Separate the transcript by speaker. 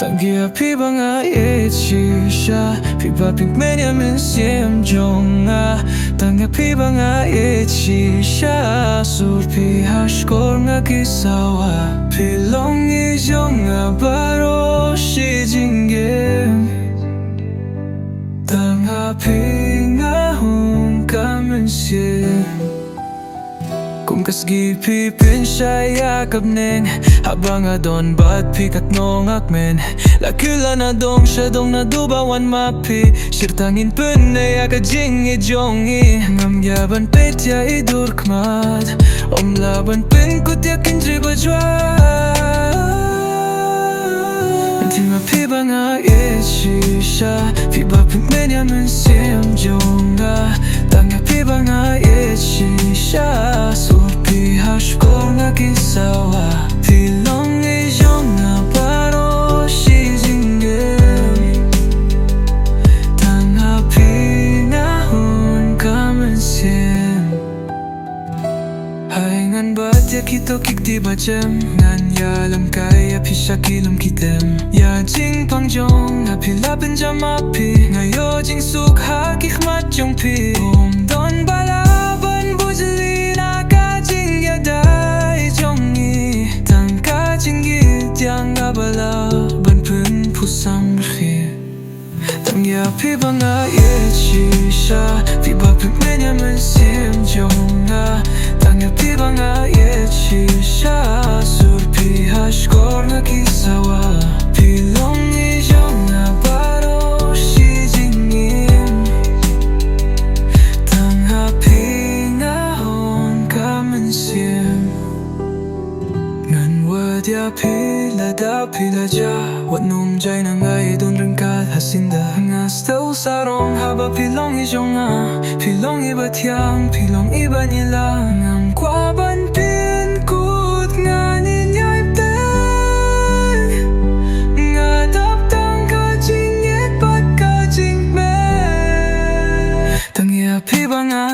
Speaker 1: Tangia piba nga sha piba pigmenya min siem jonga Tangia piba nga sha surpi hashkor nga kisawa Pilong jonga baro shi jingem Tanga pinga hung kamen siem Kung kasgi pipin siya yakap ning Habang adon bat pikat nong akmen Lakula na dong siya dong nadubawan mapi Sirtangin pun na yaka jing jongi Ngam yaban pet ya idur kmat Om laban pin kut yakin driba jwa Tima piba nga shisha Piba pigmen ya men siem jonga Tanga piba nga shisha Surpi hashkor nga kisawa Pilong jonga baro shi jingem Tanga pinahon kamen siem Haingan bat ya kito kikdi bacem Ngan yalam kaya pisha kilum kitem Ya jing pangjong na pilapin jam api Ngayo jing suk hakik mat jong pi Om don balaban bujali na ka jing ya dai jongi Tang ka jing git yang abala ban pun pusang bhi Tang ya piba nga shisha Piba pigmenya men siem jonga Tang ya piba nga shisha Surpi hashkor nga kisawa Pilong jonga baro shi jingim Tang hapi nga hon kamen siem Ngan wad ya pila da pila ja Wat num jay na ngay don ringkat hasinda Ngas tau sarong haba pilong jonga Pilong iba tiang, pilong iba nila Ngam kwa ban pin kut nga ninyay pteng Nga daptang ka jing yet bat ka jing me Tangi api ba nga